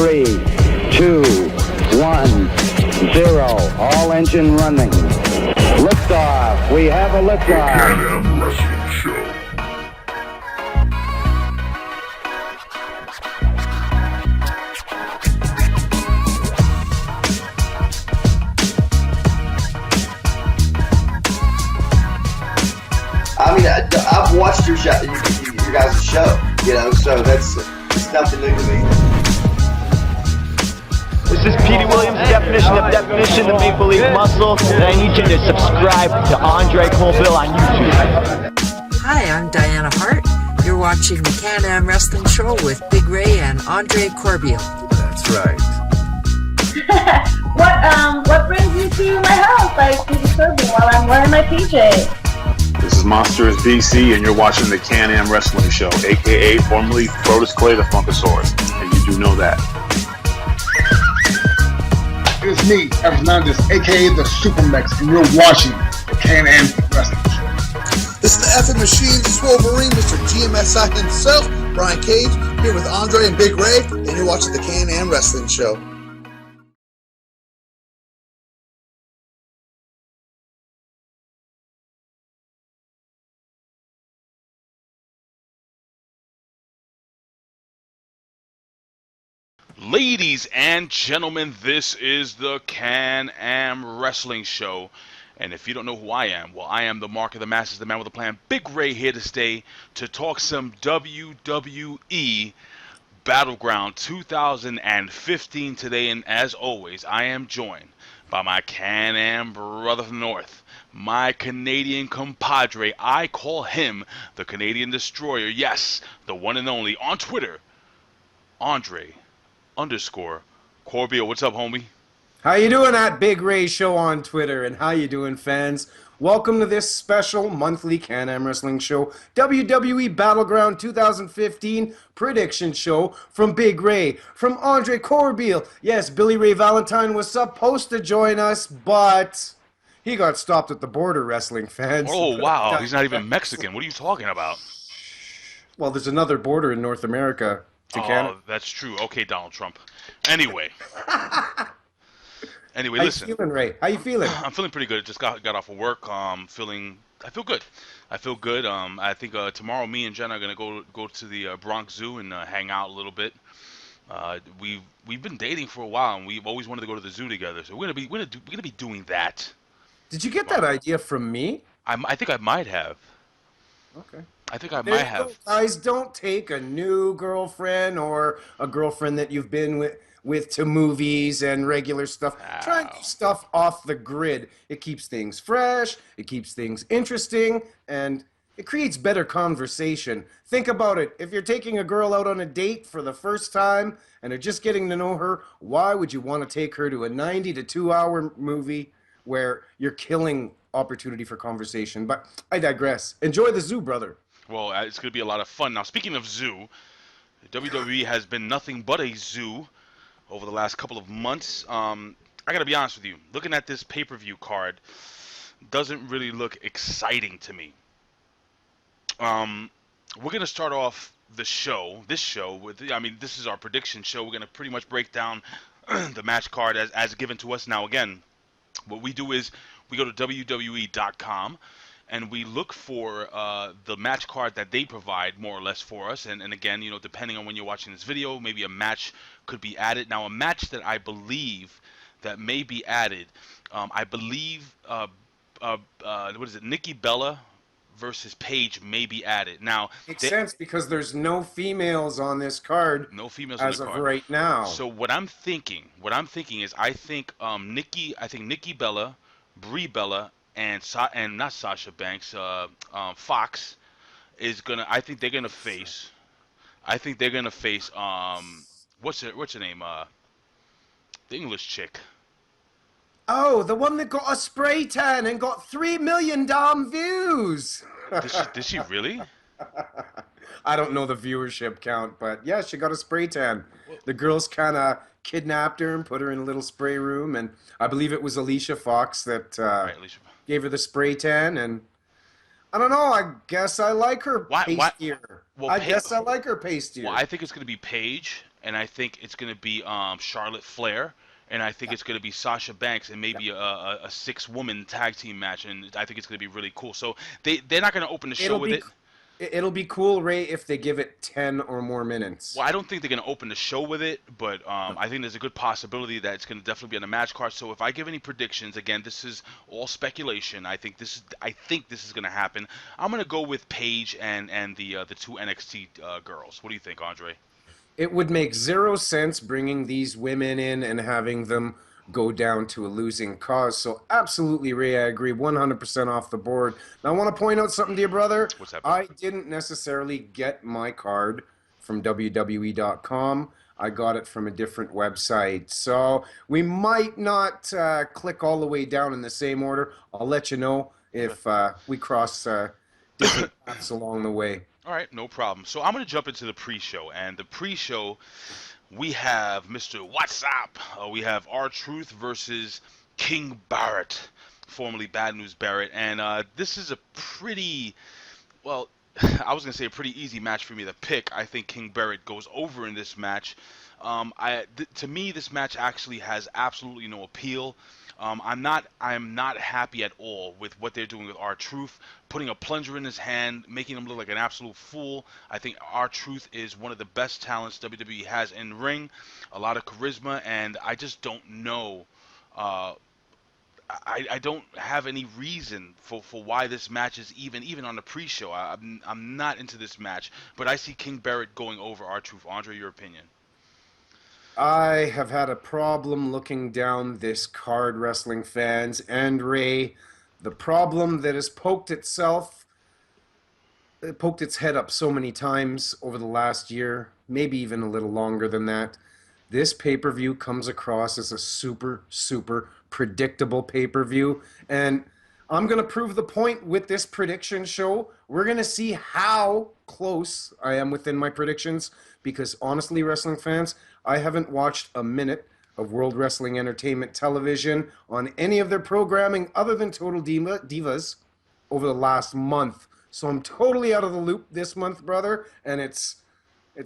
3, 2, 1, 0. All engine running. Liftoff. We have a liftoff. KM Wrestling Show. I mean, I've watched your show, your guys' show, you know, so it's nothing new to me. This is Petey Williams' definition of Maple Leaf Muscle, and I need you to subscribe to Andre Corbeil on YouTube. Hi, I'm Diana Hart. You're watching the Can-Am Wrestling Show with Big Ray and Andre Corbeil. That's right. What brings you to my house like Petey Corbeil while I'm wearing my PJs? This is Monsters BC, and you're watching the Can-Am Wrestling Show, a.k.a. formerly Brodus Clay the Funkasaurus, and you do know that. It's me, Fernandez, a.k.a. the Supermex, and you're watching the Can-Am Wrestling Show. This is the effing machine, the Wolverine, Mr. GMSI himself, Brian Cage, here with Andre and Big Ray, and you're watching the Can-Am Wrestling Show. Ladies and gentlemen, this is the Can-Am Wrestling Show. And if you don't know who I am, well, I am the Mark of the Masses, the man with a plan. Big Ray here to stay to talk some WWE Battleground 2015 today. And as always, I am joined by my Can-Am brother from the North, my Canadian compadre. I call him the Canadian Destroyer. Yes, the one and only on Twitter, Andre _Corbeil. What's up, homie? How you doing at Big Ray Show on Twitter? And how you doing, fans? Welcome to this special monthly Can-Am Wrestling Show, WWE Battleground 2015 prediction show from Big Ray, from Andre Corbeil. Yes, Billy Ray Valentine was supposed to join us, but he got stopped at the border, wrestling fans. Oh, wow. He's not even Mexican. What are you talking about? Well, there's another border in North America. Oh, that's true. Okay, Donald Trump. Anyway. Listen. How you feeling, Ray? How you feeling? I'm feeling pretty good. Just got off of work. I feel good. I think tomorrow me and Jenna are gonna go to the Bronx Zoo and hang out a little bit. We've been dating for a while, and we've always wanted to go to the zoo together. So we're gonna be doing that. Did you get that idea from me? I think I might have. Okay. I think I might have. Guys, don't take a new girlfriend or a girlfriend that you've been with to movies and regular stuff. Ow. Try and do stuff off the grid. It keeps things fresh, it keeps things interesting, and it creates better conversation. Think about it. If you're taking a girl out on a date for the first time and are just getting to know her, why would you want to take her to a 90 to 2 hour movie where you're killing opportunity for conversation? But I digress. Enjoy the zoo, brother. Well, it's going to be a lot of fun. Now, speaking of zoo, WWE has been nothing but a zoo over the last couple of months. I got to be honest with you. Looking at this pay-per-view card doesn't really look exciting to me. We're going to start off this show with, this is our prediction show. We're going to pretty much break down the match card as given to us. Now, again, what we do is we go to WWE.com. and we look for the match card that they provide more or less for us. And again, depending on when you're watching this video, maybe a match could be added. Now, a match that I believe that may be added, Nikki Bella versus Paige may be added. Now, makes sense because there's no females on this card. No females as on the of card right now. So what I'm thinking is I think Nikki Bella, Brie Bella, and not Sasha Banks, Fox is gonna. I think they're gonna face. What's her name? The English chick. Oh, the one that got a spray tan and got 3 million damn views. Did she really? I don't know the viewership count, but yeah, she got a spray tan. The girls kind of kidnapped her and put her in a little spray room, and I believe it was Alicia Fox that gave her the spray tan, and I don't know, I guess I like her pastier. Well, I guess I like her pastier. Well, I think it's going to be Paige, and I think it's going to be Charlotte Flair, and I think it's going to be Sasha Banks, and maybe a 6-woman tag team match, and I think it's going to be really cool. So they're not going to open the show with it. It'll be cool, Ray, if they give it 10 or more minutes. Well, I don't think they're going to open the show with it, but I think there's a good possibility that it's going to definitely be on the match card. So if I give any predictions, again, this is all speculation. I think this is going to happen. I'm going to go with Paige and the 2 NXT girls. What do you think, Andre? It would make zero sense bringing these women in and having them go down to a losing cause. So absolutely, Ray, I agree 100% off the board. Now, I want to point out something to you, brother. What's that? I didn't necessarily get my card from WWE.com. I got it from a different website. So we might not click all the way down in the same order. I'll let you know if we cross different paths along the way. All right, no problem. So I'm going to jump into the pre-show. And the pre-show, we have Mr. What's Up. We have R-Truth versus King Barrett, formerly Bad News Barrett. And this is a pretty, well, I was going to say a pretty easy match for me to pick. I think King Barrett goes over in this match. To me, this match actually has absolutely no appeal. I'm not happy at all with what they're doing with R-Truth, putting a plunger in his hand, making him look like an absolute fool. I think R-Truth is one of the best talents WWE has in ring, a lot of charisma, and I just don't know. I don't have any reason for why this match is even on the pre-show. I'm not into this match, but I see King Barrett going over R-Truth. Andre, your opinion? I have had a problem looking down this card, wrestling fans, and Ray. The problem that has poked its head up so many times over the last year, maybe even a little longer than that. This pay-per-view comes across as a super, super predictable pay-per-view, and I'm going to prove the point with this prediction show. We're going to see how close I am within my predictions, because honestly, wrestling fans, I haven't watched a minute of World Wrestling Entertainment Television on any of their programming other than Total Divas over the last month. So I'm totally out of the loop this month, brother, and it's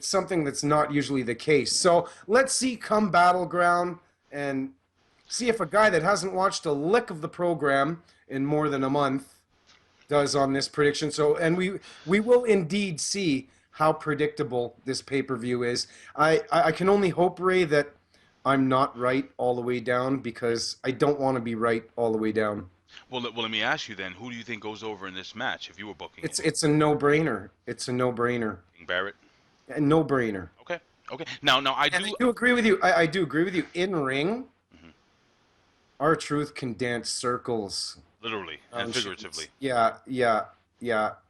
something that's not usually the case. So let's see come Battleground and see if a guy that hasn't watched a lick of the program in more than a month does on this prediction. So, and we will indeed see how predictable this pay-per-view is. I can only hope, Ray, that I'm not right all the way down, because I don't want to be right all the way down. Well, let me ask you then, who do you think goes over in this match if you were booking it? It's a no-brainer. It's a no-brainer. King Barrett? A no-brainer. Okay. Now I do agree with you. I do agree with you. In ring, R-Truth can dance circles. Literally and figuratively. Yeah.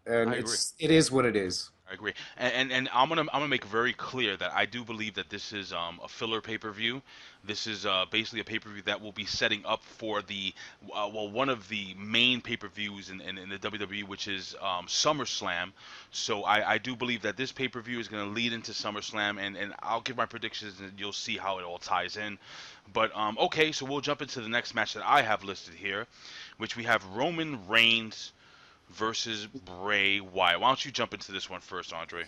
And it is what it is. I agree, and I'm gonna make very clear that I do believe that this is a filler pay-per-view. This is basically a pay-per-view that will be setting up for the one of the main pay-per-views in the WWE, which is SummerSlam. So I do believe that this pay-per-view is going to lead into SummerSlam, and I'll give my predictions and you'll see how it all ties in. But okay, so we'll jump into the next match that I have listed here, which we have Roman Reigns versus Bray Wyatt. Why don't you jump into this one first, Andre?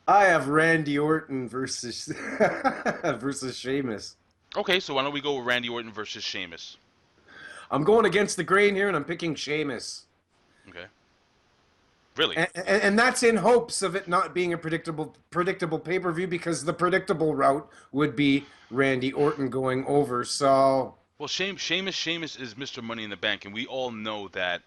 I have Randy Orton versus versus Sheamus. Okay, so why don't we go with Randy Orton versus Sheamus? I'm going against the grain here, and I'm picking Sheamus. Okay. Really? And that's in hopes of it not being a predictable pay-per-view, because the predictable route would be Randy Orton going over. So. Well, Sheamus is Mr. Money in the Bank, and we all know that.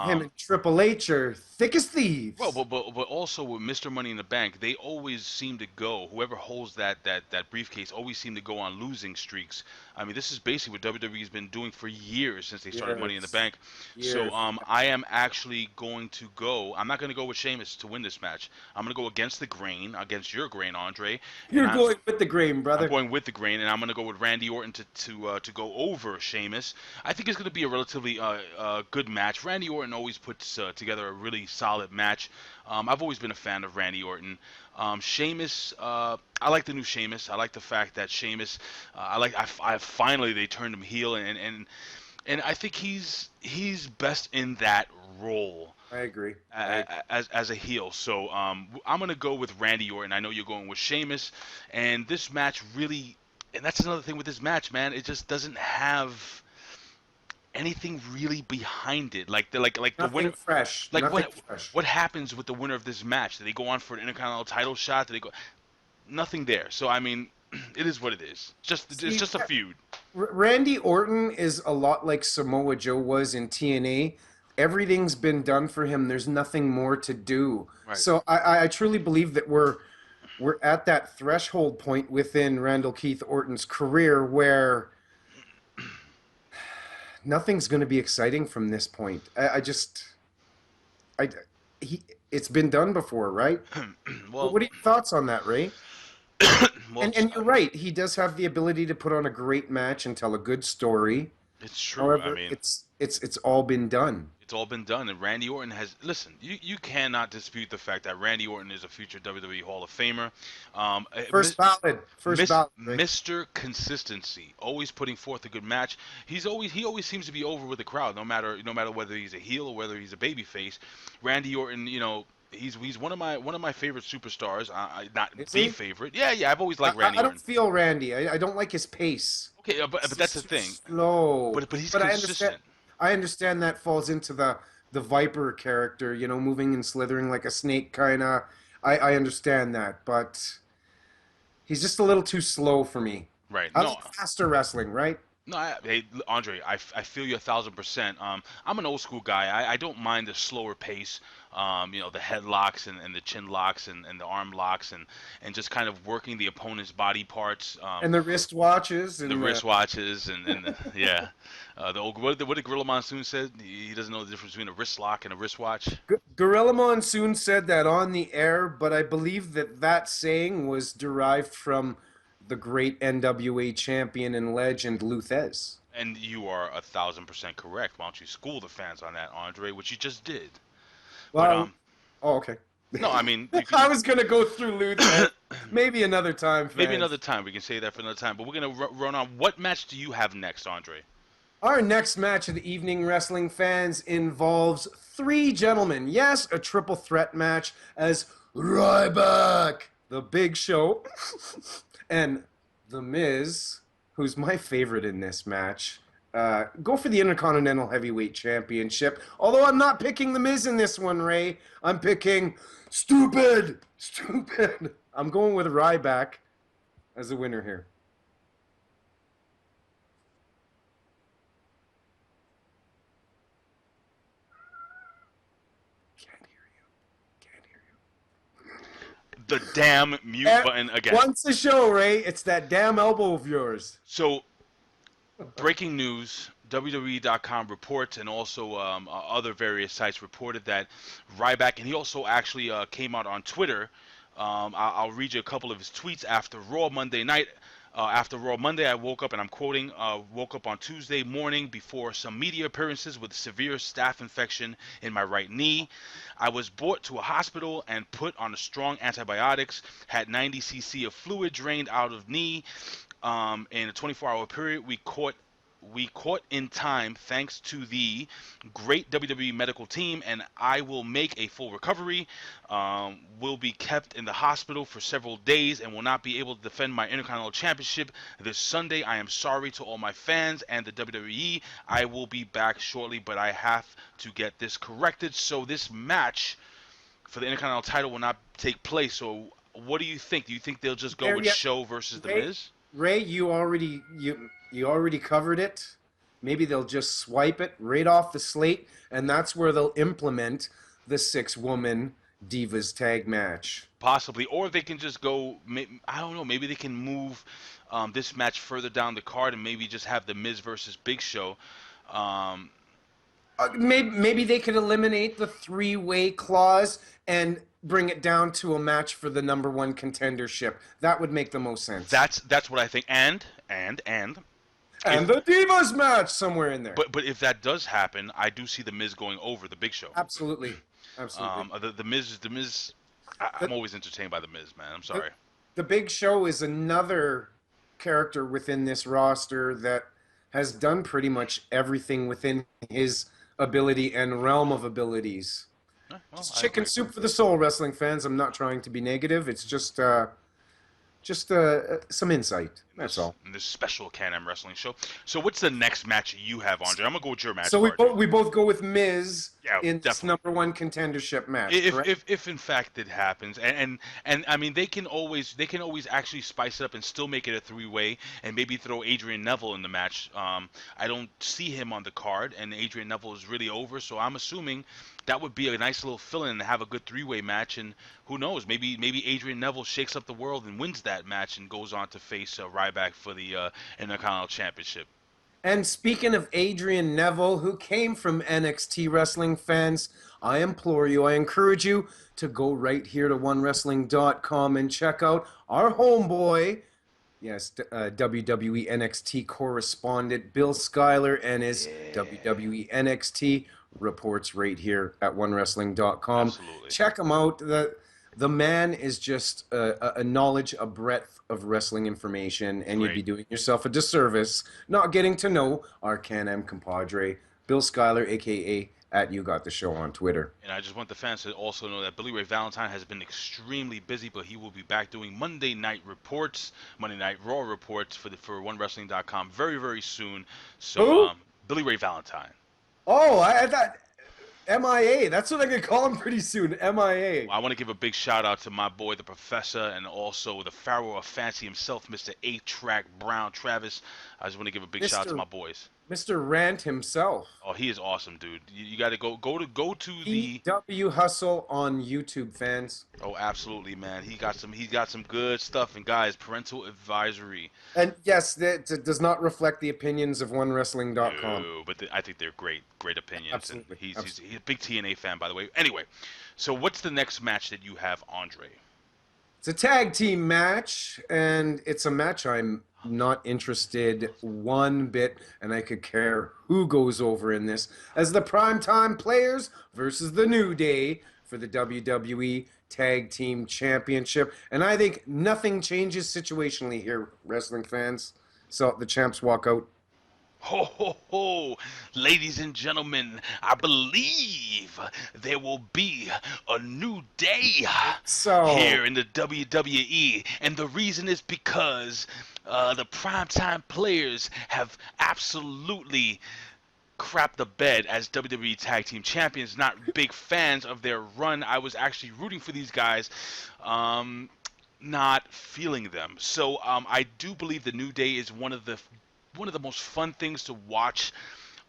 Him and Triple H are thick as thieves. Well, but also with Mr. Money in the Bank, they always seem to go. Whoever holds that briefcase always seem to go on losing streaks. I mean, this is basically what WWE's been doing for years since they started Money in the Bank. Years. So I am actually going to go. I'm not going to go with Sheamus to win this match. I'm going to go against the grain, against your grain, Andre. You're going with the grain, brother. I'm going with the grain, and I'm going to go with Randy Orton to go over Sheamus. I think it's going to be a relatively good match. Randy Orton always puts together a really solid match. I've always been a fan of Randy Orton. Sheamus, I like the new Sheamus. I like the fact that Sheamus, I finally they turned him heel, and and I think he's best in that role. I agree. As a heel. So I'm gonna go with Randy Orton. I know you're going with Sheamus, and this match really, and that's another thing with this match, man. It just doesn't have anything really behind it. Like the Nothing winner, fresh. like Nothing fresh. what happens with the winner of this match? Do they go on for an Intercontinental title shot? Do they go? Nothing there. So I mean, it is what it is. It's just a feud. Randy Orton is a lot like Samoa Joe was in TNA. Everything's been done for him. There's nothing more to do. Right. So I truly believe that we're at that threshold point within Randall Keith Orton's career where nothing's going to be exciting from this point. It's been done before, right? Well, what are your thoughts on that, Ray? well, and you're right. He does have the ability to put on a great match and tell a good story. It's true. However, I mean, it's all been done. It's all been done, and Randy Orton has. Listen, you cannot dispute the fact that Randy Orton is a future WWE Hall of Famer. First ballot, right? Mr. Consistency, always putting forth a good match. He always seems to be over with the crowd, no matter whether he's a heel or whether he's a babyface. Randy Orton, he's one of my favorite superstars. Not the favorite. Yeah. I've always liked Randy I Orton. don't feel Randy. I don't like his pace. Okay, but that's the thing. Slow. But he's consistent. I understand that falls into the Viper character, moving and slithering like a snake, kind of. I understand that, but he's just a little too slow for me. Right. I like faster wrestling, right? No, hey, Andre, I feel you 1,000%. I'm an old school guy. I don't mind the slower pace. The headlocks and the chin locks and the arm locks and just kind of working the opponent's body parts. And the wristwatches. And the wristwatches and yeah. What did Gorilla Monsoon said? He doesn't know the difference between a wrist lock and a wristwatch. Gorilla Monsoon said that on the air, but I believe that saying was derived from the great NWA champion and legend Luthez. And you are 1,000% correct. Why don't you school the fans on that, Andre? Which you just did. Well, okay. No, I mean, I was gonna go through Luthez. Maybe another time. Fans. Maybe another time. We can say that for another time. But we're gonna run on. What match do you have next, Andre? Our next match of the evening, wrestling fans, involves three gentlemen. Yes, a triple threat match as Ryback, the Big Show, and The Miz, who's my favorite in this match, go for the Intercontinental Heavyweight Championship. Although I'm not picking The Miz in this one, Ray. I'm picking Stupid. I'm going with Ryback as the winner here. The damn mute button again. Once a show, Ray. It's that damn elbow of yours. So, breaking news. WWE.com reports and also other various sites reported that Ryback, and he also actually came out on Twitter. I'll read you a couple of his tweets after Raw Monday night. After Raw Monday, I woke up, and I'm quoting, woke up on Tuesday morning before some media appearances with severe staph infection in my right knee. I was brought to a hospital and put on strong antibiotics, had 90 cc of fluid drained out of knee. In a 24-hour period, we caught in time thanks to the great WWE medical team, and I will make a full recovery. Will be kept in the hospital for several days and will not be able to defend my Intercontinental Championship this Sunday. I am sorry to all my fans and the WWE. I will be back shortly, but I have to get this corrected. So this match for the Intercontinental title will not take place. So what do you think? Do you think they'll just go with Show versus The Miz? Ray, you already covered it. Maybe they'll just swipe it right off the slate, and that's where they'll implement the 6-woman Divas tag match. Possibly, or they can just go. I don't know. Maybe they can move this match further down the card and maybe just have the Miz versus Big Show. Maybe they could eliminate the 3-way clause and bring it down to a match for the #1 contendership. That would make the most sense. That's what I think. And the Divas match somewhere in there. But if that does happen, I do see the Miz going over the Big Show. Absolutely. The Miz. I'm always entertained by the Miz, man. I'm sorry. The Big Show is another character within this roster that has done pretty much everything within his ability and realm of abilities. Well, It's I chicken agree. soup for the soul, wrestling fans. I'm not trying to be negative. It's just some insight. That's all. In this special Can-Am Wrestling show. So what's the next match you have, Andre? I'm gonna go with your match. So card. we both go with Miz Yeah, in this definitely. #1 contendership match. If in fact it happens, and I mean they can always actually spice it up and still make it a 3-way and maybe throw Adrian Neville in the match. I don't see him on the card, and Adrian Neville is really over, so I'm assuming that would be a nice little fill-in and have a good 3-way match. And who knows, maybe Adrian Neville shakes up the world and wins that match and goes on to face Ryback for the Intercontinental Championship. And speaking of Adrian Neville, who came from NXT wrestling fans, I implore you, I encourage you to go right here to OneWrestling.com and check out our homeboy, yes, WWE NXT correspondent Bill Schuyler and his WWE NXT reports right here at OneWrestling.com. Absolutely. Check him out. The man is just a knowledge, a breadth of wrestling information, and you'd be doing yourself a disservice not getting to know our Can-Am compadre, Bill Schuyler, a.k.a. at You Got The Show on Twitter. And I just want the fans to also know that Billy Ray Valentine has been extremely busy, but he will be back doing Monday Night Reports, Monday Night Raw Reports for OneWrestling.com very, very soon. So, Billy Ray Valentine. Oh, I thought... MIA. That's what I'm going to call him pretty soon. MIA. I want to give a big shout out to my boy, the Professor, and also the Pharaoh of Fancy himself, Mr. A-Track Brown Travis. I just want to give a big shout out to my boys. Mr. Rant himself. Oh, he is awesome, dude. You got to go to the PW Hustle on YouTube, fans. Oh, absolutely, man. He got some good stuff. And guys, parental advisory. And yes, that does not reflect the opinions of OneWrestling.com. No, but I think they're great opinions. Absolutely. And he's a big TNA fan, by the way. Anyway, so what's the next match that you have, Andre? It's a tag team match, and it's a match I'm not interested one bit, and I could care who goes over in this, as the Primetime Players versus the New Day for the WWE Tag Team Championship. And I think nothing changes situationally here, wrestling fans. So the champs walk out. Ho, ho, ho. Ladies and gentlemen, I believe there will be a new day here in the WWE. And the reason is because the Primetime Players have absolutely crap the bed as WWE Tag Team Champions. Not big fans of their run. I was actually rooting for these guys. Not feeling them. So I do believe the New Day is one of the most fun things to watch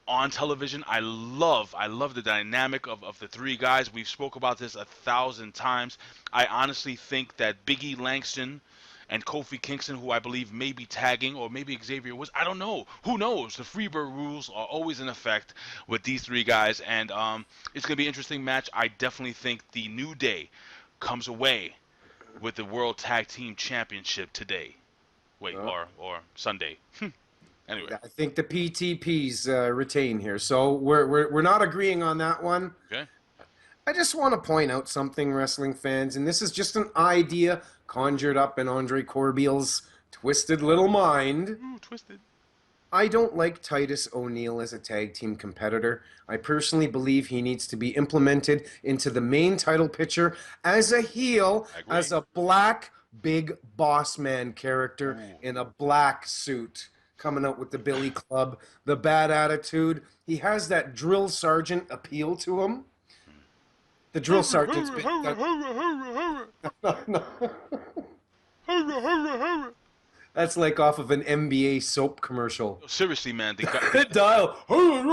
on television. I love the dynamic of the three guys. We've spoke about this 1,000 times. I honestly think that Big E Langston and Kofi Kingston, who I believe may be tagging, or maybe Xavier Woods, I don't know. Who knows? The Freebird rules are always in effect with these three guys, and it's going to be an interesting match. I definitely think the New Day comes away with the World Tag Team Championship today. Wait, or Sunday. Anyway, I think the PTPs retain here, so we're not agreeing on that one. Okay. I just want to point out something, wrestling fans, and this is just an idea conjured up in Andre Corbeil's twisted little mind. Ooh, twisted. I don't like Titus O'Neil as a tag team competitor. I personally believe he needs to be implemented into the main title picture as a heel, as a black big boss man character in a black suit, coming out with the Billy Club, the bad attitude. He has that drill sergeant appeal to him. The drill sergeant's been... That's like off of an NBA soap commercial. Seriously, man. Dial. I'm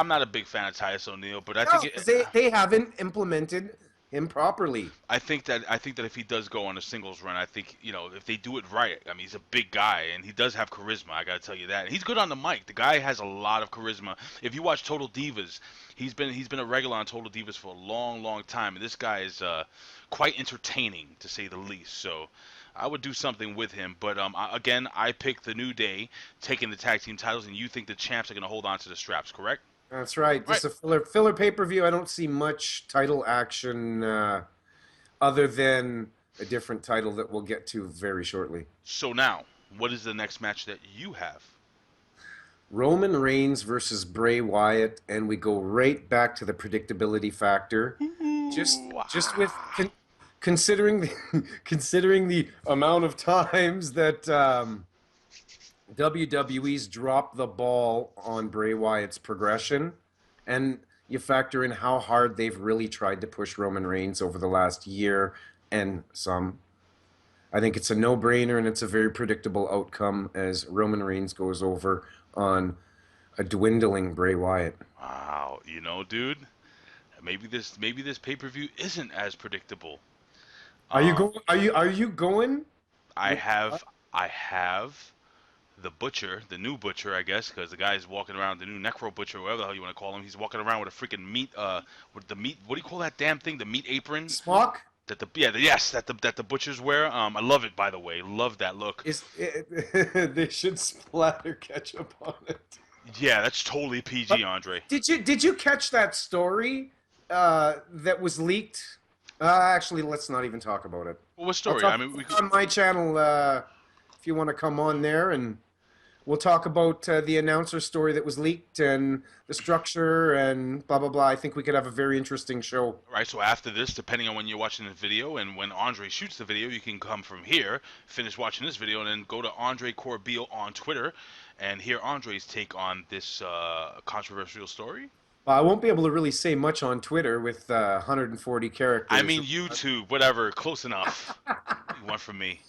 not a big fan of Titus O'Neil, but I think they haven't implemented him properly. I think that if he does go on a singles run, I think, if they do it right, I mean, he's a big guy and he does have charisma. I got to tell you that. And he's good on the mic. The guy has a lot of charisma. If you watch Total Divas, he's been a regular on Total Divas for a long, long time, and this guy is quite entertaining, to say the least. So I would do something with him. But again, I picked the New Day taking the tag team titles, and you think the champs are going to hold on to the straps, correct? That's right. Just a filler pay-per-view. I don't see much title action other than a different title that we'll get to very shortly. So now, what is the next match that you have? Roman Reigns versus Bray Wyatt, and we go right back to the predictability factor. Just with considering the considering the amount of times that WWE's dropped the ball on Bray Wyatt's progression, and you factor in how hard they've really tried to push Roman Reigns over the last year and some. I think it's a no-brainer, and it's a very predictable outcome as Roman Reigns goes over on a dwindling Bray Wyatt. Wow, you know, dude, maybe this pay-per-view isn't as predictable. Are you going? Are you going? I have the butcher, the new butcher, I guess, because the guy's walking around, the new necro butcher, whatever the hell you want to call him. He's walking around with a freaking meat, with the meat. What do you call that damn thing? The meat apron. Smock. That the butchers wear. I love it, by the way. Love that look. They should splatter ketchup on it. Yeah, that's totally PG, Andre. Did you catch that story that was leaked? Actually, let's not even talk about it. Well, what story? I mean, we could... on my channel if you want to come on there, and we'll talk about the announcer story that was leaked and the structure and blah blah blah. I think we could have a very interesting show. All right, so after this, depending on when you're watching the video and when Andre shoots the video, you can come from here, finish watching this video, and then go to Andre Corbeil on Twitter and hear Andre's take on this controversial story. I won't be able to really say much on Twitter with 140 characters. I mean, YouTube, whatever, close enough. You want from me.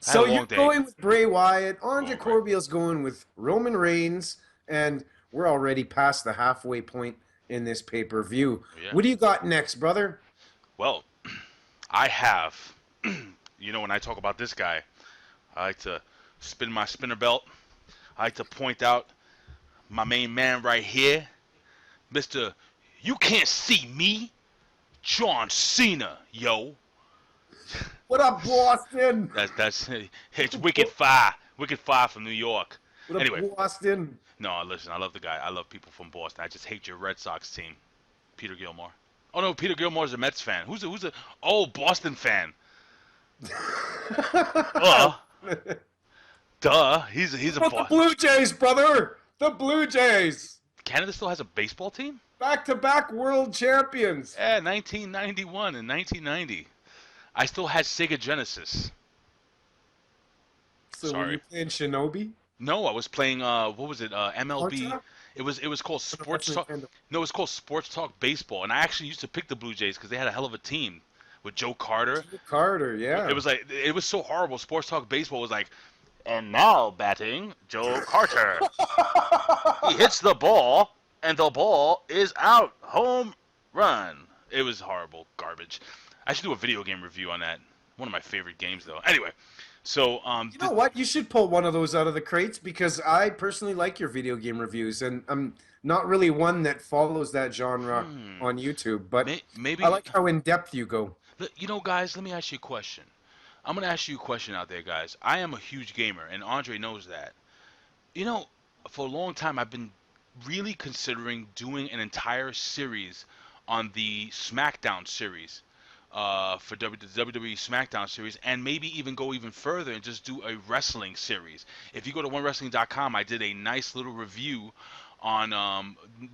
So you're going with Bray Wyatt, Andre Corbeil's going with Roman Reigns, and we're already past the halfway point in this pay-per-view. Yeah. What do you got next, brother? Well, I have, you know, when I talk about this guy, I like to spin my spinner belt. I like to point out my main man right here, Mr. You Can't See Me, John Cena, yo. What up, Boston? It's Wicked Fire from New York. What up, Boston? No, listen, I love the guy. I love people from Boston. I just hate your Red Sox team, Peter Gilmore. Oh no, Peter Gilmore's a Mets fan. Who's a Boston fan? Duh, he's a the Blue Jays, brother. The Blue Jays. Canada still has a baseball team? Back-to-back world champions. Yeah, 1991 and 1990. I still had Sega Genesis. So were you playing Shinobi? No, I was playing what was it? MLB. It was called Sports Talk. No, it was called Sports Talk Baseball, and I actually used to pick the Blue Jays because they had a hell of a team with Joe Carter. Joe Carter, yeah. It was so horrible. Sports Talk Baseball was like, and now batting, Joe Carter. He hits the ball, and the ball is out. Home run. It was horrible, garbage. I should do a video game review on that. One of my favorite games, though. Anyway, so you know what? You should pull one of those out of the crates because I personally like your video game reviews, and I'm not really one that follows that genre on YouTube. But maybe I like how in depth you go. You know, guys, let me ask you a question. I'm gonna ask you a question out there, guys. I am a huge gamer, and Andre knows that. You know, for a long time, I've been really considering doing an entire series on the SmackDown series. For WWE SmackDown series, and maybe even go even further and just do a wrestling series. If you go to OneWrestling.com, I did a nice little review on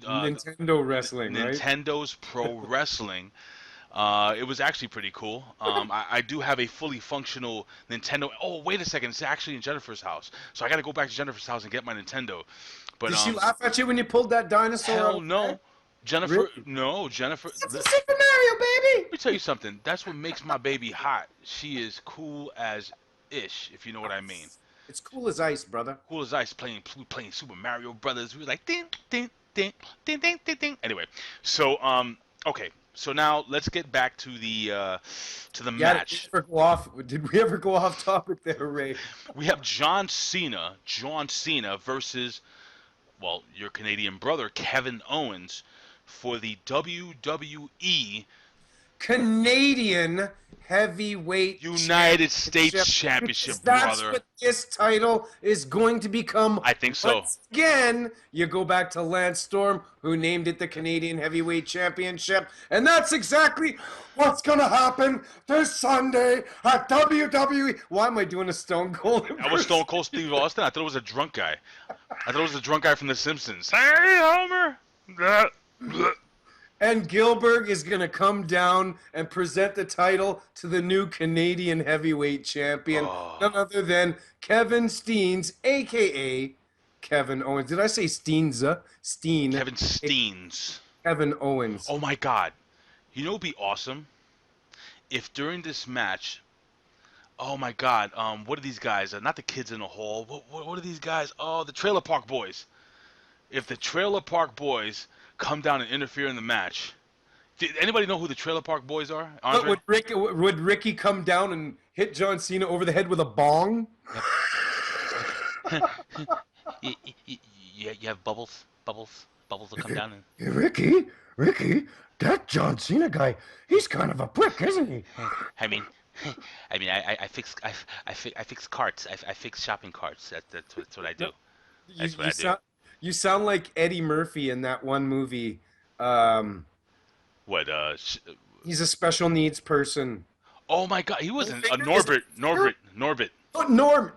Nintendo wrestling, Nintendo's Pro Wrestling. It was actually pretty cool. I do have a fully functional Nintendo. Oh, wait a second. It's actually in Jennifer's house. So I got to go back to Jennifer's house and get my Nintendo. But, did she laugh at you when you pulled that dinosaur out? Hell no. Jennifer, really? No, Jennifer. It's a Super Mario, baby. Let me tell you something. That's what makes my baby hot. She is cool as ish, if you know what I mean. It's cool as ice, brother. Cool as ice. Playing Super Mario Brothers. We were like ding, ding, ding, ding, ding, ding, ding. Anyway, so okay. So now let's get back to the match. Did we ever go off topic there, Ray? We have John Cena versus, well, your Canadian brother Kevin Owens for the WWE Canadian Heavyweight United States Championship, That's brother. what this title is going to become. I think so. Once again, you go back to Lance Storm, who named it the Canadian Heavyweight Championship, and that's exactly what's going to happen this Sunday at WWE. Why am I doing a Stone Cold? That was Stone Cold Steve Austin. I thought it was a drunk guy. I thought it was the drunk guy from The Simpsons. Hey, Homer. And Gilbert is going to come down and present the title to the new Canadian Heavyweight Champion, none other than Kevin Steens, a.k.a. Kevin Owens. Did I say Steenza? Steen. Kevin Steens. Kevin Owens. Oh, my God. You know what would be awesome? If during this match, oh, my God, what are these guys? Not the Kids in the Hall. What are these guys? Oh, the Trailer Park Boys. If the Trailer Park Boys come down and interfere in the match. Did anybody know who the Trailer Park Boys are? Would Ricky come down and hit John Cena over the head with a bong? You have bubbles will come down. And... Hey, Ricky, that John Cena guy, he's kind of a prick, isn't he? I mean, I fix carts. I fix shopping carts. That's what I do. That's what I do. You sound like Eddie Murphy in that one movie. He's a special needs person. Oh my God, he wasn't a Norbert. Oh, Norm.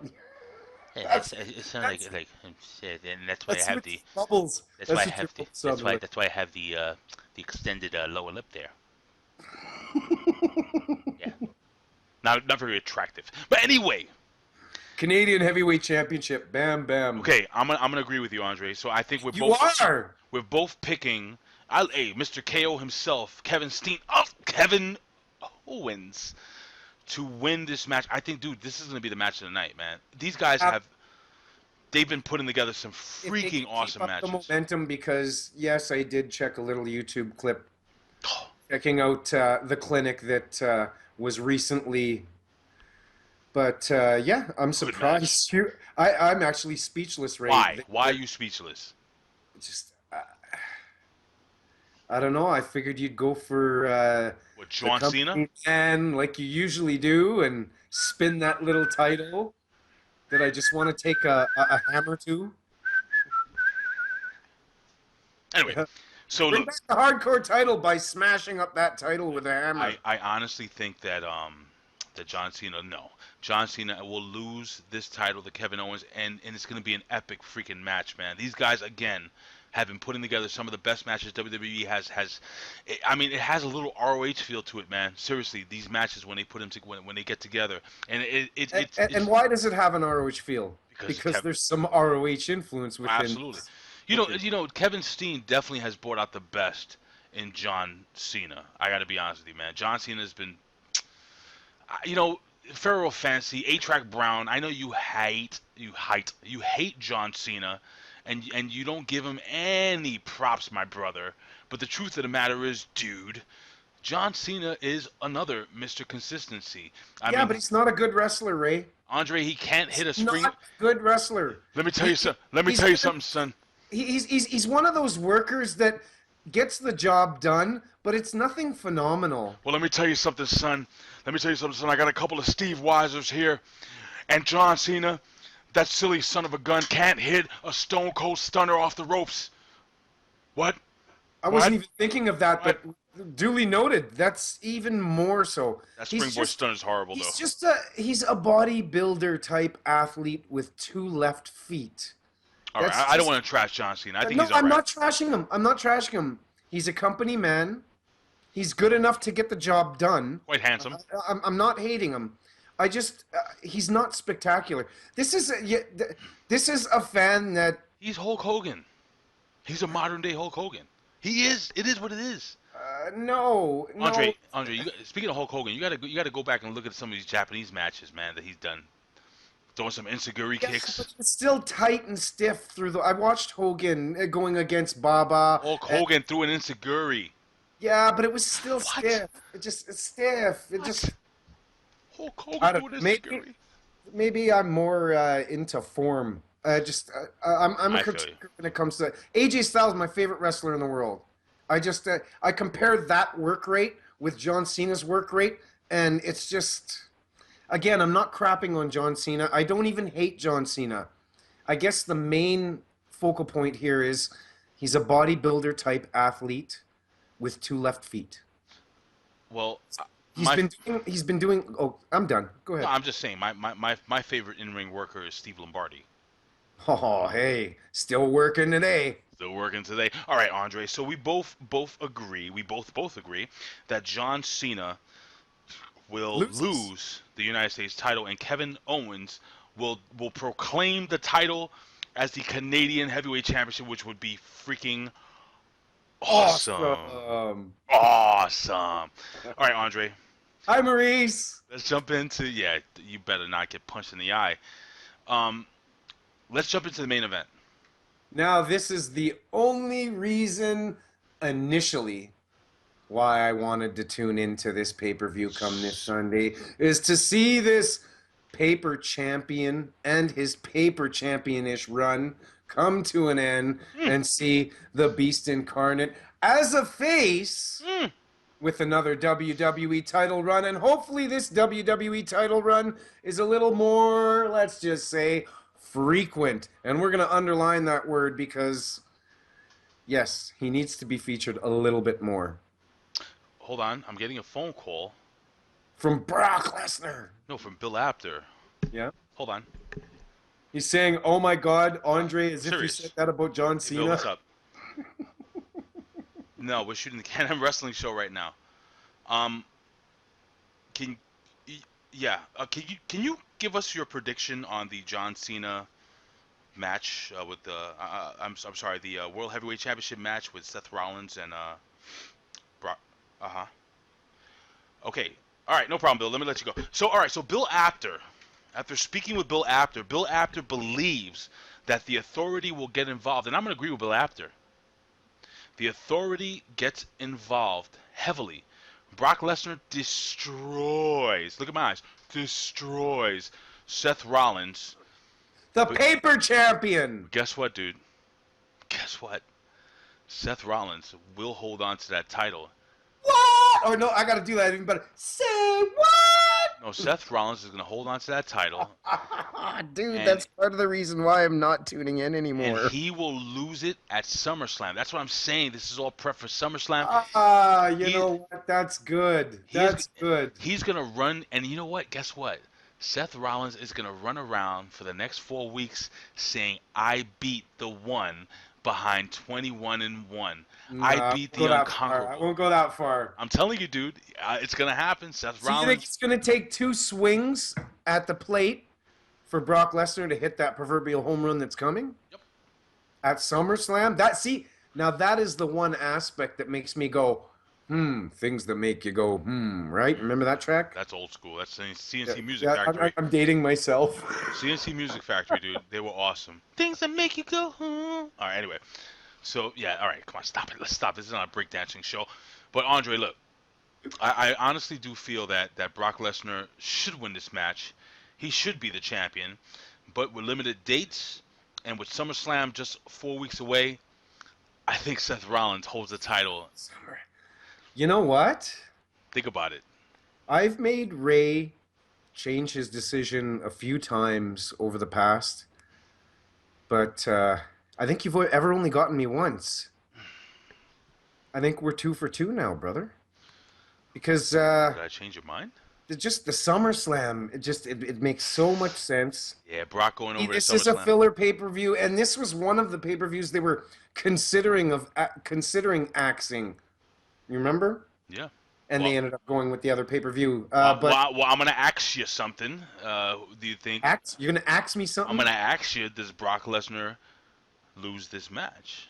Yeah, it sounds like shit, and that's why I have the bubbles. That's why I have the extended lower lip there. Yeah, not very attractive. But anyway. Canadian Heavyweight Championship, bam, bam. Okay, I'm gonna agree with you, Andre. So I think we're both picking. Mr. KO himself, Kevin Owens, to win this match. I think, dude, this is gonna be the match of the night, man. These guys they've been putting together some freaking awesome matches. The momentum, because yes, I did check a little YouTube clip, checking out the clinic that was recently. But yeah, I'm surprised. I'm actually speechless, Ray. Why? Why are you speechless? Just, I don't know. I figured you'd go for what, John Cena, and like you usually do, and spin that little title that I just want to take a hammer to. Anyway, so bring look, back the hardcore title by smashing up that title with a hammer. I honestly think that John Cena will lose this title to Kevin Owens, and it's going to be an epic freaking match, man. These guys, again, have been putting together some of the best matches WWE has. I mean, it has a little ROH feel to it, man. Seriously, these matches when they put them when they get together, and and why does it have an ROH feel? Because there's some ROH influence within. Absolutely. You know, Kevin Steen definitely has brought out the best in John Cena. I got to be honest with you, man. John Cena has been, Pharaoh Fancy, A-Track Brown. I know you hate John Cena, and you don't give him any props, my brother. But the truth of the matter is, dude, John Cena is another Mr. Consistency. I mean, but he's not a good wrestler, Ray. Andre, he can't hit a spring. Not a good wrestler. Let me tell you something. Let me tell you something, son. He's one of those workers that gets the job done, but it's nothing phenomenal. Well, let me tell you something, son. I got a couple of Steve Weisers here, and John Cena, that silly son of a gun, can't hit a Stone Cold Stunner off the ropes. What? I wasn't even thinking of that, but duly noted. That's even more so. That springboard stunner is horrible, though. He's a bodybuilder type athlete with two left feet. All right, I don't want to trash John Cena. I think he's all right. I'm not trashing him. He's a company man. He's good enough to get the job done. Quite handsome. I'm not hating him. I just he's not spectacular. This is a fan that he's Hulk Hogan. He's a modern day Hulk Hogan. He is. It is what it is. No. Andre, speaking of Hulk Hogan, you gotta go back and look at some of these Japanese matches, man, that he's done. Throwing some enziguri kicks. But it's still tight and stiff through the. I watched Hogan going against Baba. Hulk Hogan threw an enziguri. Yeah, but it was still stiff. It's stiff. It just. Hulk Hogan threw an enziguri. Maybe I'm more into form. I'm a critic when it comes to AJ Styles, my favorite wrestler in the world. I compare that work rate with John Cena's work rate, and it's just, again, I'm not crapping on John Cena. I don't even hate John Cena. I guess the main focal point here is he's a bodybuilder type athlete with 2 left feet. Well, he's been doing. Oh, I'm done. Go ahead. No, I'm just saying my favorite in-ring worker is Steve Lombardi. Oh, hey, still working today. Still working today. All right, Andre. So we both agree. We both agree that John Cena will lose the United States title, and Kevin Owens will proclaim the title as the Canadian Heavyweight Championship, which would be freaking awesome. Awesome. All right, Andre. Hi, Maurice. Let's jump into, yeah, you better not get punched in the eye. Let's jump into the main event. Now, this is the only reason initially why I wanted to tune into this pay-per-view come this Sunday, is to see this paper champion and his paper champion-ish run come to an end and see the Beast Incarnate as a face with another WWE title run. And hopefully this WWE title run is a little more, let's just say, frequent. And we're going to underline that word because, yes, he needs to be featured a little bit more. Hold on. I'm getting a phone call. From Brock Lesnar. No, from Bill Apter. Yeah. Hold on. He's saying, "Oh my God, Andre," as Serious. if you said that about John Cena. Hey, Bill, what's up? No, we're shooting the Can-Am Wrestling show right now. Can you give us your prediction on the John Cena match with the the World Heavyweight Championship match with Seth Rollins and Brock? Okay. All right, no problem, Bill. Let me let you go. So, all right, so Bill Apter, after speaking with Bill Apter believes that the Authority will get involved, and I'm going to agree with Bill Apter. The Authority gets involved heavily. Brock Lesnar destroys, look at my eyes, destroys Seth Rollins. The paper champion! Guess what, dude? Guess what? Seth Rollins will hold on to that title. What? Or no, I got to do that even better. Say what? No, Seth Rollins is going to hold on to that title. Dude, that's part of the reason why I'm not tuning in anymore. And he will lose it at SummerSlam. That's what I'm saying. This is all prep for SummerSlam. You know what? That's good. That's good. He's going to run, and you know what? Guess what? Seth Rollins is going to run around for the next 4 weeks saying, I beat the one behind 21-1. I beat the unconquerable. I won't go that far. I'm telling you, dude, it's going to happen. Seth Rollins. You think it's going to take 2 swings at the plate for Brock Lesnar to hit that proverbial home run that's coming? Yep. At SummerSlam? Now that is the one aspect that makes me go, things that make you go, right? Remember that track? That's old school. That's CNC Music Factory. I'm dating myself. CNC Music Factory, dude. They were awesome. Things that make you go, All right, anyway. So, yeah, all right, come on, stop it. Let's stop. This is not a breakdancing show. But, Andre, look, I honestly do feel that Brock Lesnar should win this match. He should be the champion. But with limited dates and with SummerSlam just 4 weeks away, I think Seth Rollins holds the title. You know what? Think about it. I've made Ray change his decision a few times over the past. But I think you've ever only gotten me once. I think we're 2 for 2 now, brother. Because did I change your mind? Just the SummerSlam, it makes so much sense. Yeah, Brock going over This at SummerSlam. is a filler pay-per-view, and this was one of the pay-per-views they were considering axing. You remember? Yeah. And they ended up going with the other pay-per-view. Well, I'm going to ask you something. Do you think... You're going to ask me something? I'm going to ask you, does Brock Lesnar lose this match?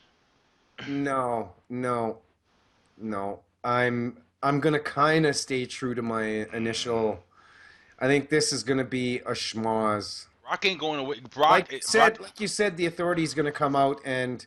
No. I'm going to kind of stay true to my initial... I think this is going to be a schmoz. Brock ain't going away. Like you said, the Authority's going to come out and...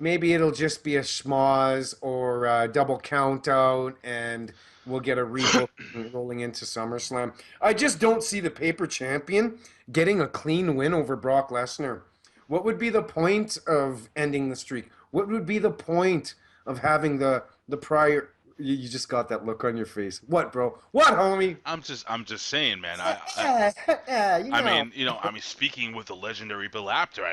Maybe it'll just be a schmoz or a double count out, and we'll get a rebook rolling into SummerSlam. I just don't see the paper champion getting a clean win over Brock Lesnar. What would be the point of ending the streak? What would be the point of having the prior You just got that look on your face. What, bro? What, homie? I'm just saying, man. I mean, speaking with the legendary Bill Apter,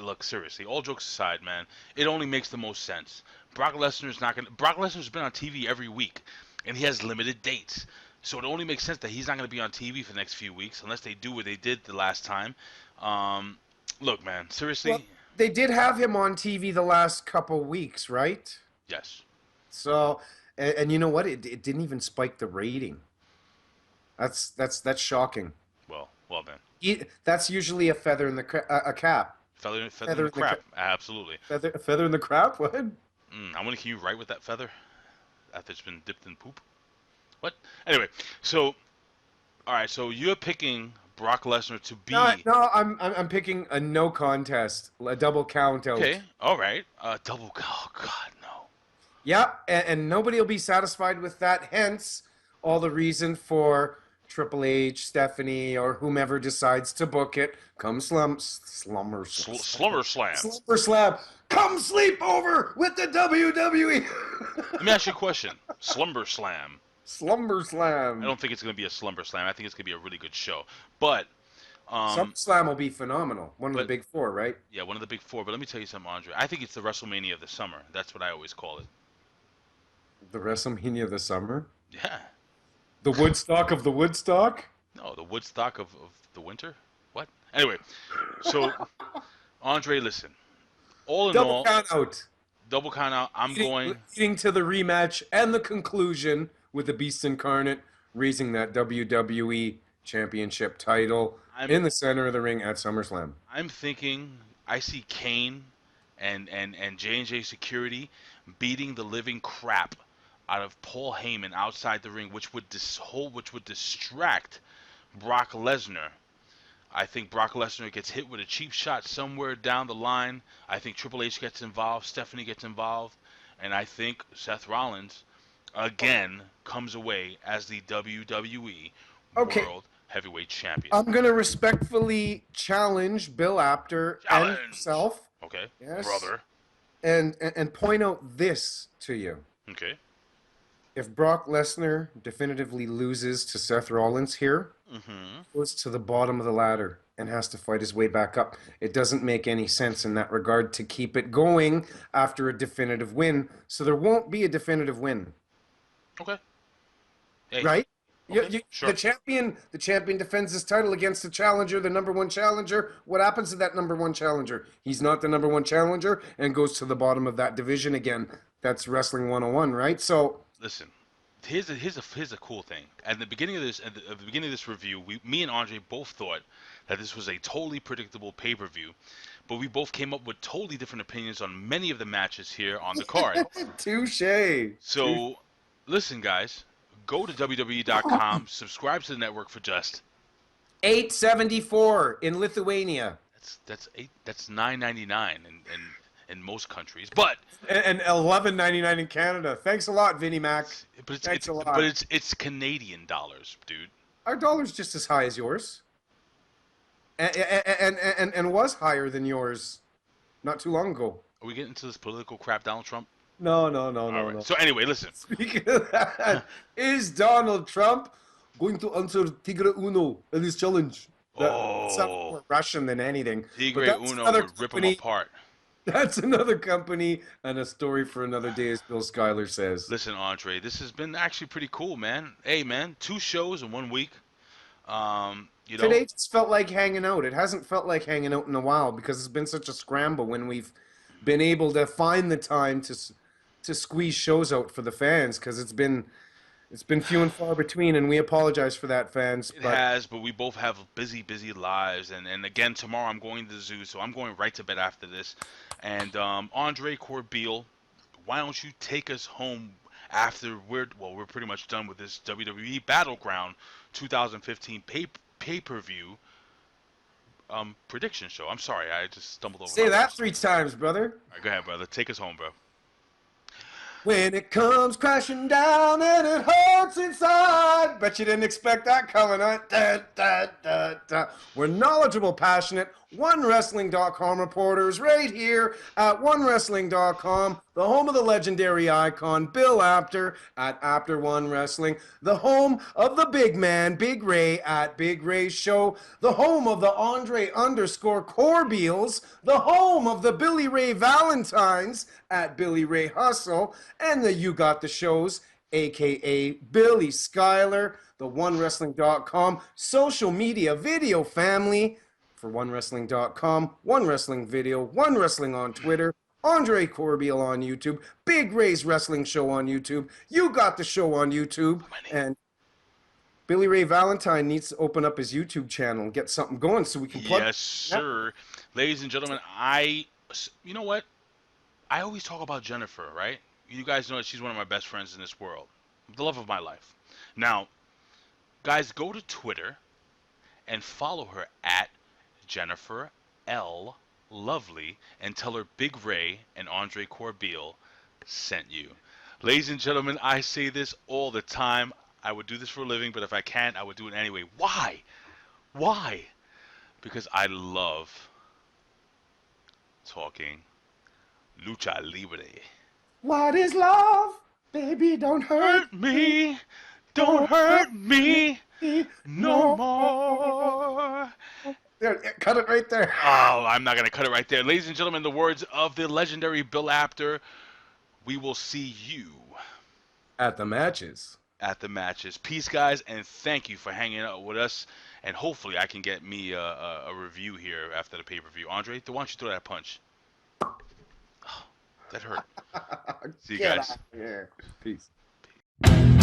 look, seriously, all jokes aside, man, it only makes the most sense. Brock Lesnar's been on TV every week, and he has limited dates. So it only makes sense that he's not going to be on TV for the next few weeks unless they do what they did the last time. Look, man, seriously. Well, they did have him on TV the last couple weeks, right? Yes. So, and you know what? It didn't even spike the rating. That's shocking. Well then. That's usually a feather in the cap. Feather in the crap. Absolutely. Feather in the crap? What? I'm gonna keep you right with that feather after it's been dipped in poop. What? Anyway, so all right, so you're picking Brock Lesnar to be. No, I'm picking a no contest, a double count out. Okay, all right, double. Oh God, no. Yeah, and nobody will be satisfied with that. Hence, all the reason for Triple H, Stephanie, or whomever decides to book it. Come Slumber Slam. Come sleep over with the WWE. Let me ask you a question. Slumber Slam. I don't think it's going to be a Slumber Slam. I think it's going to be a really good show. But SummerSlam will be phenomenal. One of the big four, right? Yeah, one of the big four. But let me tell you something, Andre. I think it's the WrestleMania of the summer. That's what I always call it. The WrestleMania of the summer? Yeah. The Woodstock of the Woodstock? No, the Woodstock of the winter? What? Anyway, so, Andre, listen. All in all... Double count out. I'm going... Leading to the rematch and the conclusion with the Beast Incarnate raising that WWE Championship title in the center of the ring at SummerSlam. I'm thinking I see Kane and J&J Security beating the living crap out of Paul Heyman outside the ring, which would distract Brock Lesnar. I think Brock Lesnar gets hit with a cheap shot somewhere down the line. I think Triple H gets involved, Stephanie gets involved, and I think Seth Rollins again comes away as the WWE World Heavyweight Champion. I'm going to respectfully challenge Bill Apter and himself. Okay, yes, brother. And point out this to you. Okay. If Brock Lesnar definitively loses to Seth Rollins here, goes to the bottom of the ladder and has to fight his way back up. It doesn't make any sense in that regard to keep it going after a definitive win. So there won't be a definitive win. Okay. Hey. Right? Okay. Sure. The champion defends his title against the challenger, the number one challenger. What happens to that number one challenger? He's not the number one challenger and goes to the bottom of that division again. That's Wrestling 101, right? So listen, here's a cool thing. At the beginning of this review, me and Andre both thought that this was a totally predictable pay-per-view, but we both came up with totally different opinions on many of the matches here on the card. Touché. So, listen, guys, go to WWE.com, subscribe to the network for just $8.74 in Lithuania. That's $9.99 in most countries, but and $11.99 in Canada. Thanks a lot, Vinnie Mac. Thanks a lot. But it's Canadian dollars, dude. Our dollar's just as high as yours, and was higher than yours not too long ago. Are we getting into this political crap, Donald Trump? No. Right. So anyway, listen. Speaking of that, is Donald Trump going to answer Tigre Uno in his challenge? That sounds more Russian than anything. Tigre Uno would rip him apart. That's another company and a story for another day, as Bill Schuyler says. Listen, Andre, this has been actually pretty cool, man. Hey, man, 2 shows in 1 week. Today just felt like hanging out. It hasn't felt like hanging out in a while because it's been such a scramble when we've been able to find the time to squeeze shows out for the fans, because it's been few and far between, and we apologize for that, fans. It has, but we both have busy lives, and again, tomorrow I'm going to the zoo, so I'm going right to bed after this. And Andre Corbeil, why don't you take us home after we're pretty much done with this WWE Battleground 2015 pay-per-view prediction show. I'm sorry, I just stumbled over. Say that 3 times, brother. All right, go ahead, brother. Take us home, bro. When it comes crashing down and it hurts inside. Bet you didn't expect that coming, huh? Da, da, da, da. We're knowledgeable, passionate, OneWrestling.com reporters right here at OneWrestling.com. the home of the legendary icon Bill Apter at Apter One Wrestling, the home of the big man Big Ray at Big Ray Show, the home of the Andre_Corbeils, the home of the Billy Ray Valentines at Billy Ray Hustle, and the You Got the Shows, aka Billy Schuyler, the OneWrestling.com social media video family for OneWrestling.com, One Wrestling Video, One Wrestling on Twitter, Andre Corbeil on YouTube, Big Ray's Wrestling Show on YouTube, You Got the Show on YouTube, and Billy Ray Valentine needs to open up his YouTube channel and get something going so we can plug. Yes, sir. Ladies and gentlemen, you know what? I always talk about Jennifer, right? You guys know that she's one of my best friends in this world. The love of my life. Now, guys, go to Twitter and follow her at Jennifer L. Lovely and tell her Big Ray and Andre Corbeil sent you. Ladies and gentlemen, I say this all the time. I would do this for a living, but if I can't, I would do it anyway. Why? Why? Because I love talking lucha libre. What is love? Baby, don't hurt me. Don't hurt me no more. There, cut it right there. Oh, I'm not going to cut it right there. Ladies and gentlemen, the words of the legendary Bill Apter, we will see you at the matches. At the matches. Peace, guys, and thank you for hanging out with us. And hopefully I can get me a review here after the pay-per-view. Andre, why don't you throw that punch? Oh, that hurt. See you guys. Out of here. Peace. Peace.